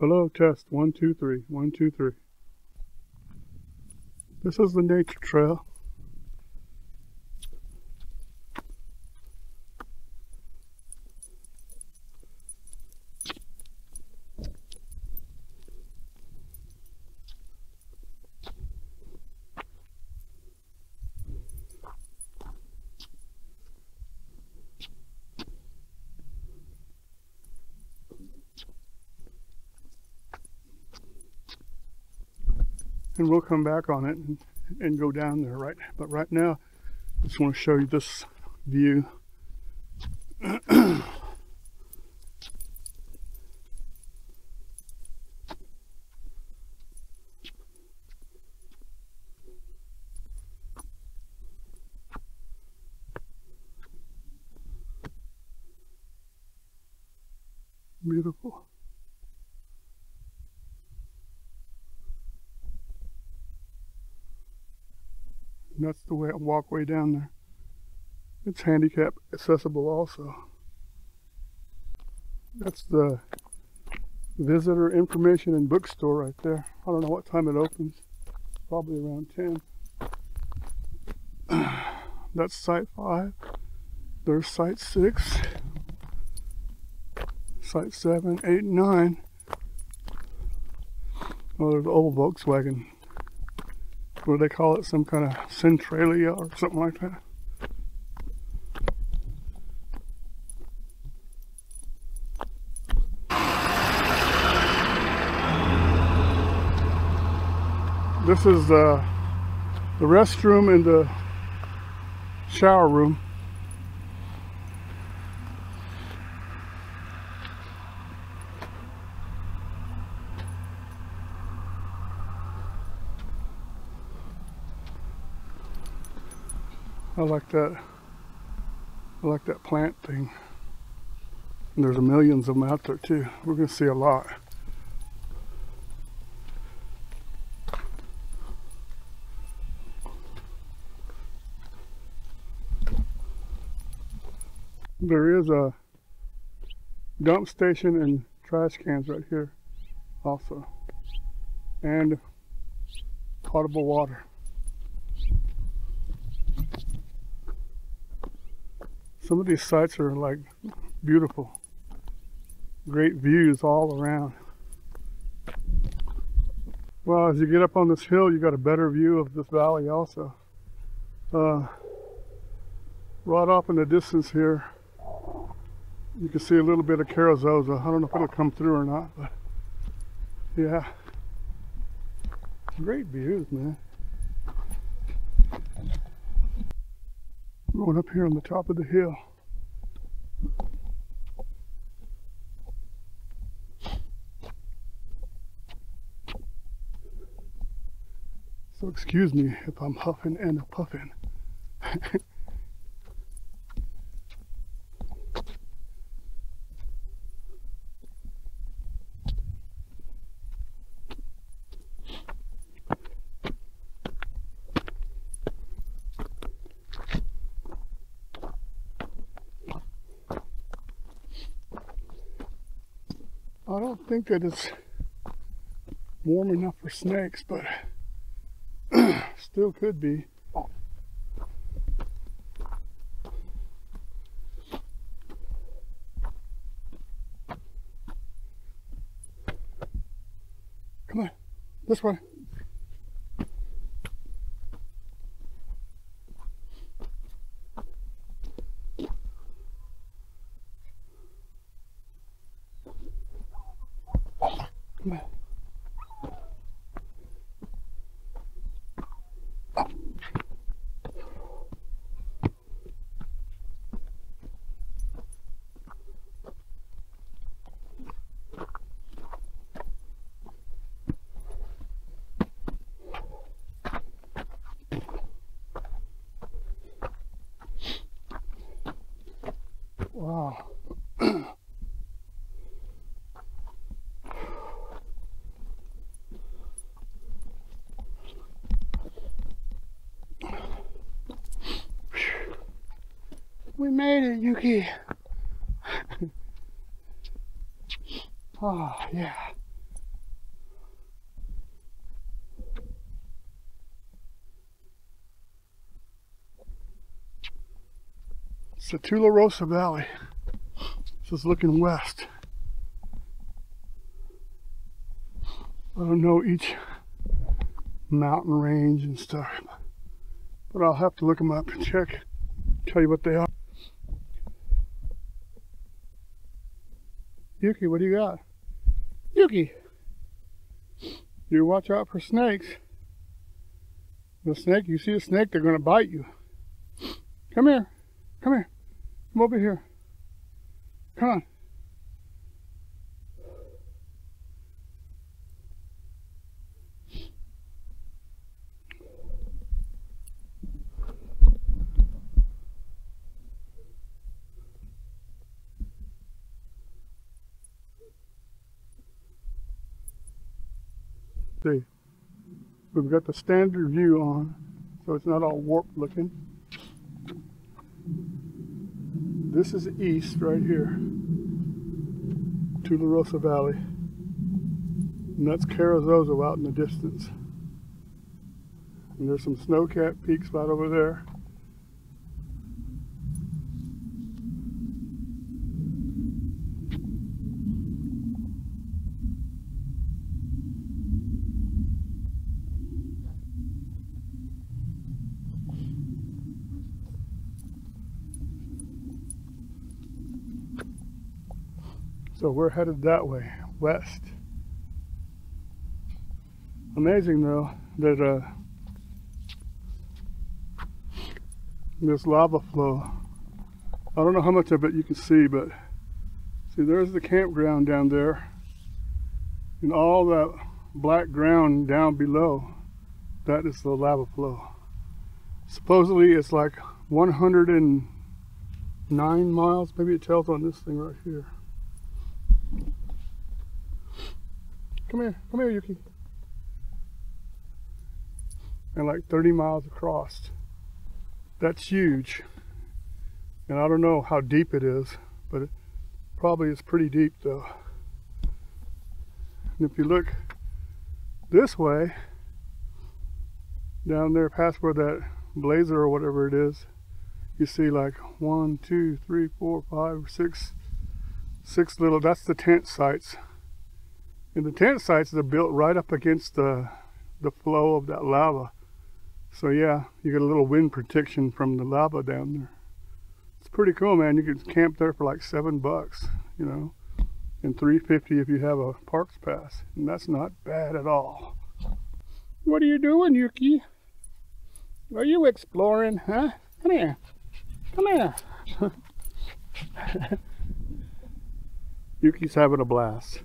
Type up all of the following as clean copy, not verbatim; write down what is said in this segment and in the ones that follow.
Hello, test. 1, 2, 3. 1, 2, 3. This is the nature trail. And we'll come back on it and go down there, right? But right now, I just want to show you this view. Beautiful. And that's the walkway down there. It's handicap accessible also. That's the visitor information and bookstore right there. I don't know what time it opens. Probably around 10. That's site 5. There's site 6. Site 7, 8, and 9. Oh, there's the old Volkswagen. What do they call it? Some kind of Centralia or something like that. This is the restroom and the shower room. I like that. I like that plant thing. And there's millions of them out there too. We're going to see a lot. There is a dump station and trash cans right here also. And potable water. Some of these sites are like beautiful. Great views all around. Well, as you get up on this hill, you got a better view of this valley also. Right off in the distance here, you can see a little bit of Carazosa. I don't know if it'll come through or not, but yeah. Great views, man. Going up here on the top of the hill. So excuse me if I'm huffing and puffing. I don't think that it's warm enough for snakes, but still could be. Come on, this way. Come on. Wow. We made it, Yuki. Oh, yeah. It's the Tularosa Valley. This is looking west. I don't know each mountain range and stuff, but I'll have to look them up and check, tell you what they are. Yuki, what do you got? Yuki! You watch out for snakes. The snake, you see a snake, they're going to bite you. Come here. Come here. Come over here. Come on. See, we've got the standard view on, so it's not all warped looking. This is east right here, Tularosa Valley, and that's Carrizozo out in the distance. And there's some snow-capped peaks right over there. So we're headed that way, west. Amazing though, that this lava flow, I don't know how much of it you can see, but see there's the campground down there. And all that black ground down below, that is the lava flow. Supposedly it's like 109 miles, maybe it tells on this thing right here. Come here, Yuki. And like 30 miles across. That's huge. And I don't know how deep it is, but it probably is pretty deep though. And if you look this way, down there past where that blazer or whatever it is, you see like 1, 2, 3, 4, 5, 6 little, that's the tent sites. And the tent sites are built right up against the flow of that lava. So yeah, you get a little wind protection from the lava down there. It's pretty cool, man. You can camp there for like $7, you know, and $3.50 if you have a parks pass. And that's not bad at all. What are you doing, Yuki? Are you exploring, huh? Come here. Come here. Yuki's having a blast.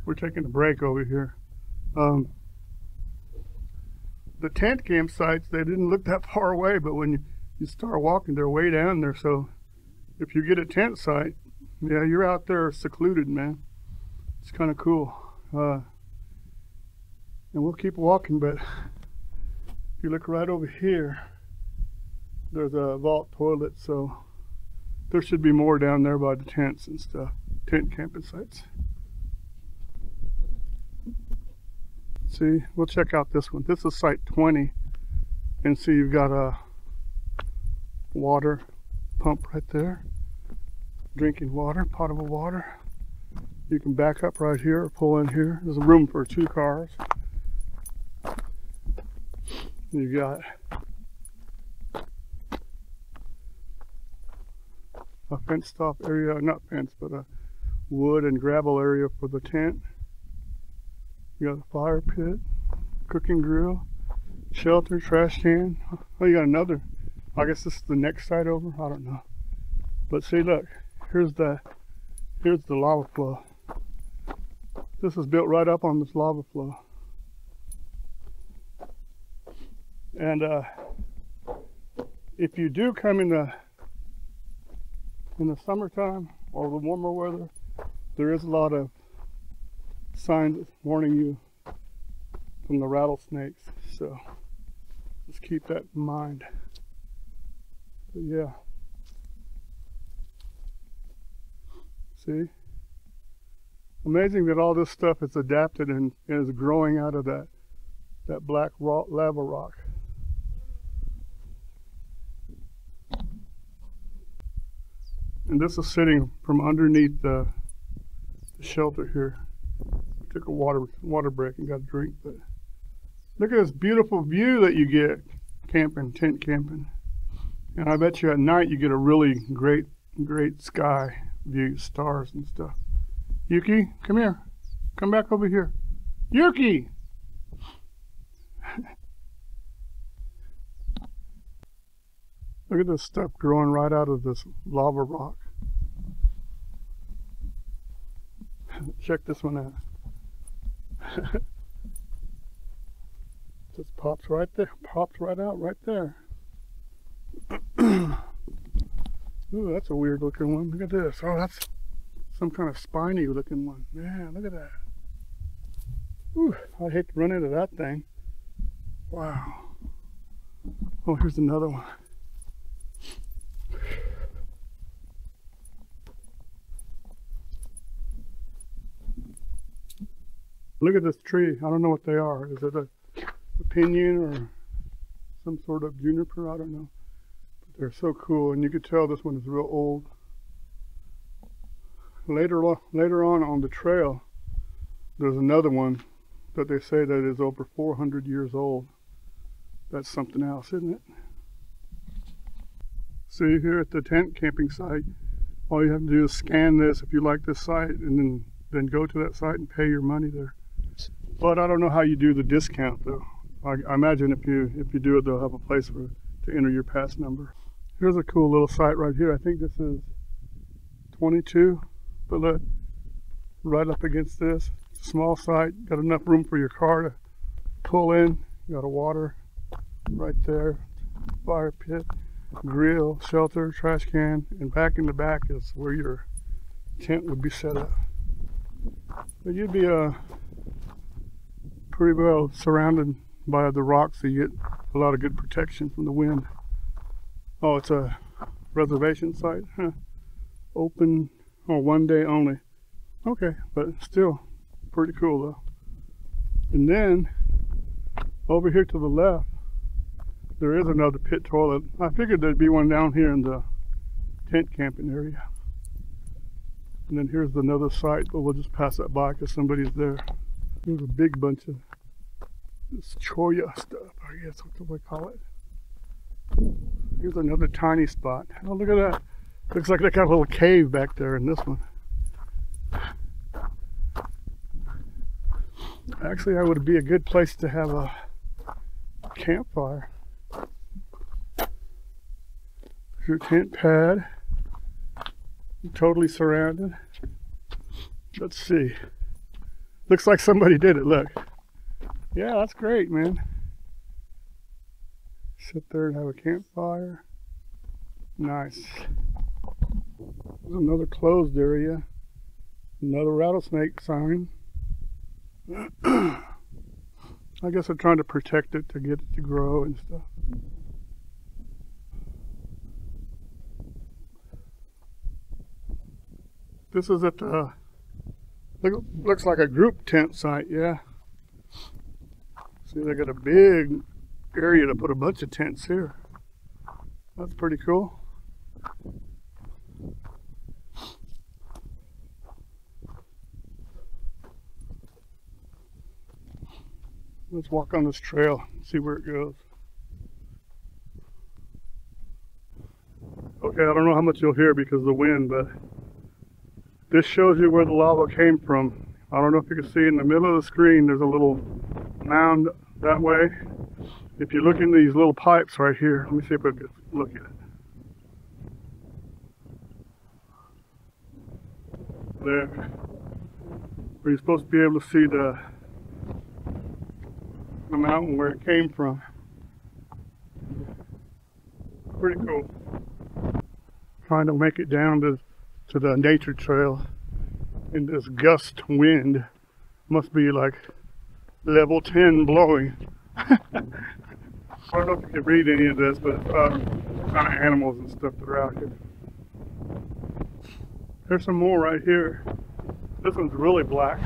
We're taking a break over here. The tent campsites, they didn't look that far away, but when you start walking, they're way down there. So if you get a tent site, yeah, you're out there secluded, man. It's kind of cool. And we'll keep walking, but if you look right over here, there's a vault toilet, so there should be more down there by the tents and stuff, tent camping sites. See, we'll check out this one. This is site 20, and see you've got a water pump right there, drinking water, potable water. You can back up right here or pull in here. There's room for 2 cars. You got a fenced off area, not fenced, but a wood and gravel area for the tent. You got a fire pit, cooking grill, shelter, trash can. Oh, you got another. I guess this is the next site over. I don't know. But see, look, here's the lava flow. This is built right up on this lava flow. And if you do come in the summertime or the warmer weather, there is a lot of signs warning you from the rattlesnakes, so just keep that in mind. But yeah, See? Amazing that all this stuff is adapted and is growing out of that black lava rock. And this is sitting from underneath the shelter here. We took a water break and got a drink, but look at this beautiful view that you get camping, tent camping. And I bet you at night you get a really great sky view, stars and stuff. Yuki, come here. Come back over here. Yuki! Look at this stuff growing right out of this lava rock. Check this one out. Just pops right there, pops right out right there. Ooh, that's a weird looking one. Look at this. Oh, that's some kind of spiny looking one. Man, look at that. Ooh, I'd hate to run into that thing. Wow. Oh, here's another one. Look at this tree. I don't know what they are. Is it a pinyon or some sort of juniper? I don't know. But they're so cool, and you could tell this one is real old. Later on the trail, there's another one that they say that is over 400 years old. That's something else, isn't it? See, here at the tent camping site, all you have to do is scan this if you like this site, and then go to that site and pay your money there. But I don't know how you do the discount though. I imagine if you do it, they'll have a place to enter your pass number. Here's a cool little site right here. I think this is 22, but look, right up against this. It's a small site, got enough room for your car to pull in. You got a water right there, fire pit, grill, shelter, trash can, and back in the back is where your tent would be set up. But you'd be pretty well surrounded by the rocks, so you get a lot of good protection from the wind. Oh, it's a reservation site? Huh. Open, oh, 1 day only. Okay, but still pretty cool though. And then over here to the left, there is another pit toilet. I figured there'd be one down here in the tent camping area. And then here's another site, but we'll just pass that by because somebody's there. There's a big bunch of this choya stuff, I guess that's what we call it. Here's another tiny spot. Oh, look at that. Looks like they got a little cave back there in this one. Actually, that would be a good place to have a campfire. Your tent pad. You're totally surrounded. Let's see. Looks like somebody did it, look. Yeah, that's great, man. Sit there and have a campfire. Nice. There's another closed area. Another rattlesnake sign. I guess they're trying to protect it to get it to grow and stuff. This is at the, looks like a group tent site, yeah. See, they got a big area to put a bunch of tents here. That's pretty cool. Let's walk on this trail and see where it goes. Okay, I don't know how much you'll hear because of the wind, but this shows you where the lava came from. I don't know if you can see in the middle of the screen, there's a little mound that way. If you look in these little pipes right here, let me see if I can look at it. There. Where you're supposed to be able to see the mountain where it came from. Pretty cool. Trying to make it down to the nature trail in this gust wind. Must be like level 10 blowing. I don't know if you can read any of this, but it's kind of animals and stuff that are out here. There's some more right here. This one's really black.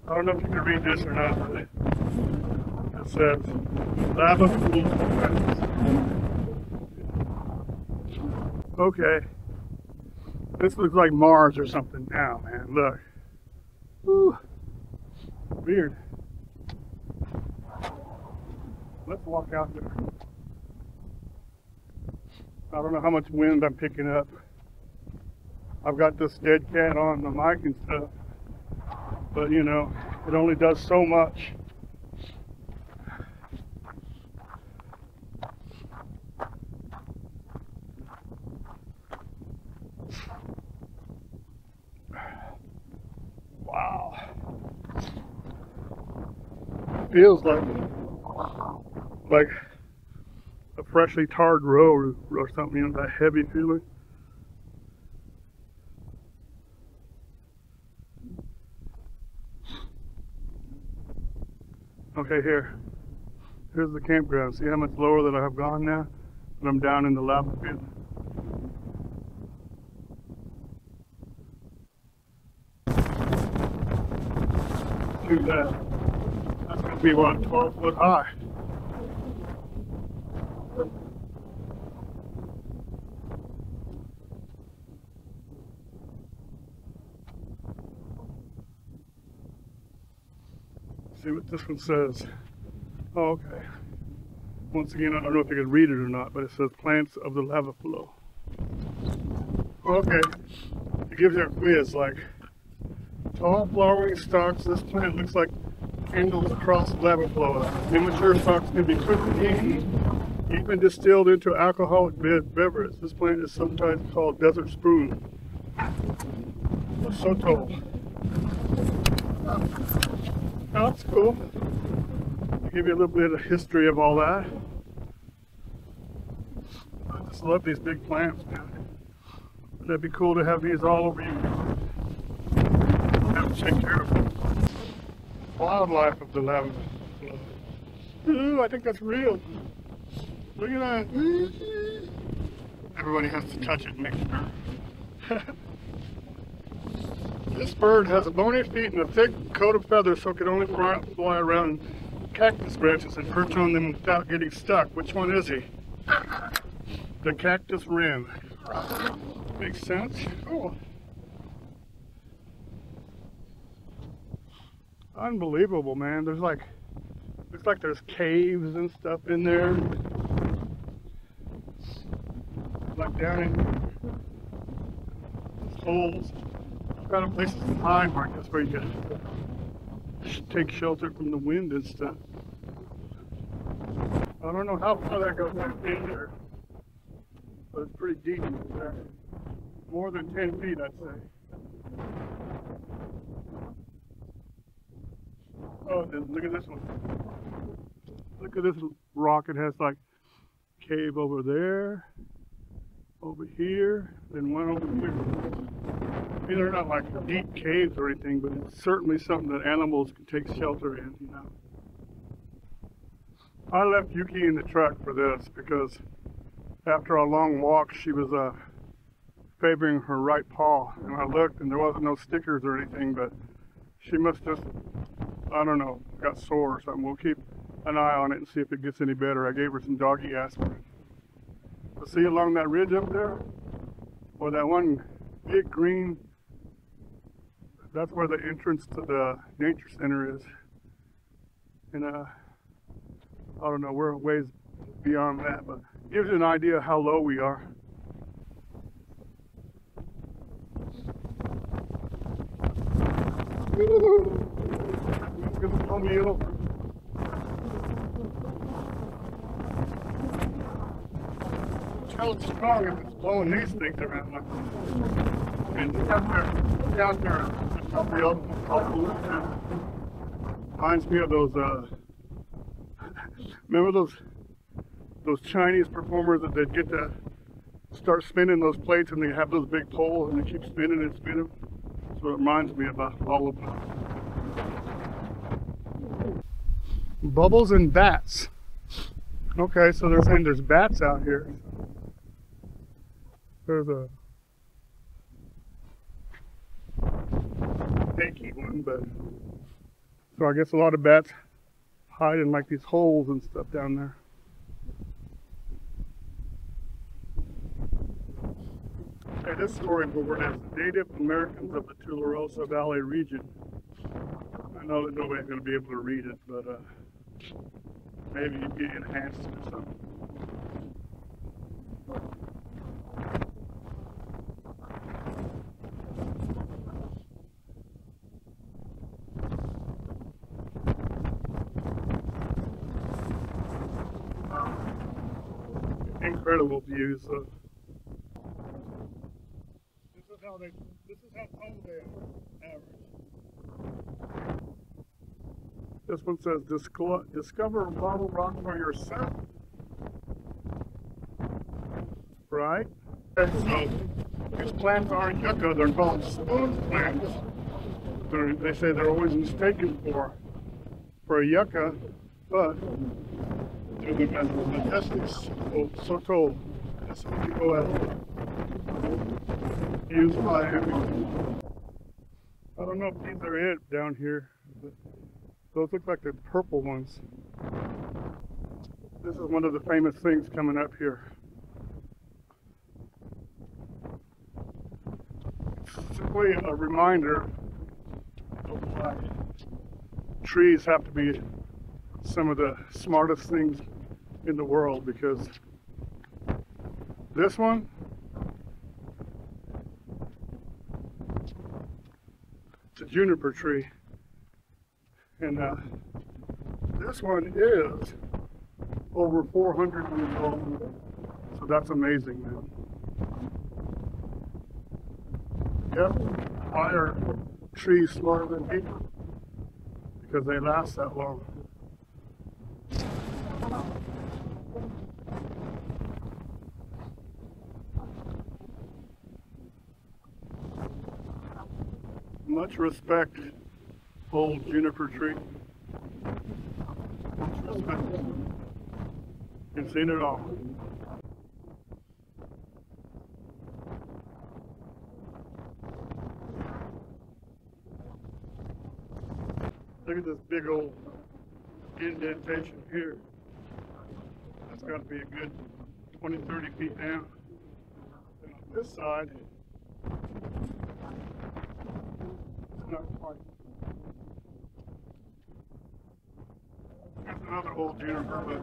I don't know if you can read this or not, but it says lava pool. Okay. This looks like Mars or something now, man. Look. Woo. Weird. Let's walk out there. I don't know how much wind I'm picking up. I've got this dead cat on the mic and stuff. But you know, it only does so much. Wow. Feels like a freshly tarred road or something, you know, that heavy feeling. Okay, here's the campground. See how much lower that I have gone now? And I'm down in the lava pit. Look at that. That's going to be, what, 12 foot high. See what this one says. Oh, okay. Once again, I don't know if you can read it or not, but it says plants of the lava flow. Okay. It gives you a quiz like tall flowering stalks. This plant looks like candles across lava flow. Immature stalks can be cooked and eaten, even distilled into alcoholic beverage. This plant is sometimes called desert spoon. So tall. Oh, that's cool. I'll give you a little bit of history of all that. I just love these big plants, man. That'd be cool to have these all over you. Have to take care of them. Wildlife of the lava flow. Ooh, I think that's real. Look at that. Everybody has to touch it and make sure. This bird has bony feet and a thick coat of feathers, so it can only fly around cactus branches and perch on them without getting stuck. Which one is he? The cactus wren. Makes sense. Oh. Unbelievable, man. There's like, looks like there's caves and stuff in there. Like down in these holes. Kind of places to hide, Mark. That's where you can take shelter from the wind and stuff. I don't know how far that goes back in there, but it's pretty deep there. More than 10 feet, I'd say. Oh, look at this one. Look at this rock. It has like cave over there, over here, then one over here. These are not like deep caves or anything, but it's certainly something that animals can take shelter in, you know. I left Yuki in the truck for this because after a long walk, she was favoring her right paw. And I looked and there wasn't no stickers or anything, but she must just, I don't know, got sore or something. We'll keep an eye on it and see if it gets any better. I gave her some doggy aspirin. But see along that ridge up there, or that one big green, that's where the entrance to the nature center is. And I don't know, we're a ways beyond that, but it gives you an idea how low we are. It's gonna pull me over. Tell it's strong if it's blowing these things around like this. And down there, reminds me of those, remember those Chinese performers that they'd get to start spinning those plates and they have those big poles and they keep spinning and spinning? That's what it reminds me about all of them. Bubbles and bats. Okay, so they're saying there's bats out here. There's a snaky one, but so I guess a lot of bats hide in like these holes and stuff down there. Hey, this storyboard is Native Americans of the Tularosa Valley region. I know that nobody's going to be able to read it, but maybe it'd be enhanced or something. Incredible views. This is how tall they are, average. This one says, discover a model rock for yourself. Right? And so, these plants aren't yucca, they're called spoon plants. They say they're always mistaken for a yucca, but they're the majestic soto, S-O-T-O-L. Used by, I don't know if these are it down here, but those look like the purple ones. This is one of the famous things coming up here. It's simply a reminder of why trees have to be some of the smartest things in the world, because this one, it's a juniper tree, and this one is over 400 years old, so that's amazing, man. Yep, why are trees smarter than people? Because they last that long. Much respect, old juniper tree. Much respect. You've seen it all. Look at this big old indentation here. That's got to be a good 20, 30 feet down. And on this side, not quite. There's another old juniper, but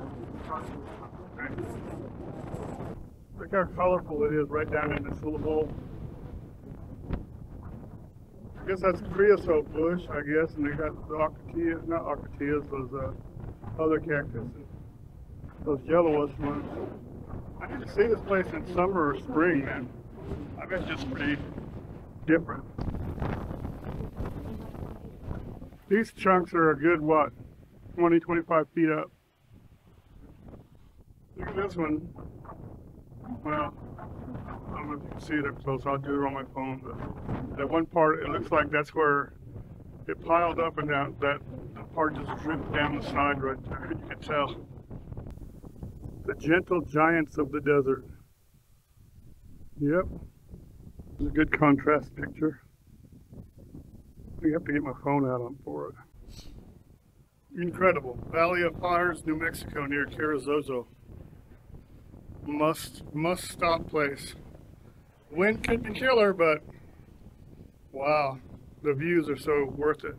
look how colorful it is right down in this little bowl. I guess that's creosote bush, I guess, and they got the ocotillas, not ocotillas, those other cactus, those yellowish ones. I need to see this place in summer or spring, man. I bet it's just pretty different. These chunks are a good, what, 20, 25 feet up. Look at this one. Well, I don't know if you can see it up close. I'll do it on my phone. But that one part, it looks like that's where it piled up, and that part just dripped down the side right there. You can tell. The gentle giants of the desert. Yep. It's a good contrast picture. You have to get my phone out on for it. Incredible. Valley of Fires, New Mexico, near Carrizozo. Must stop place. Wind could be killer, but wow, the views are so worth it.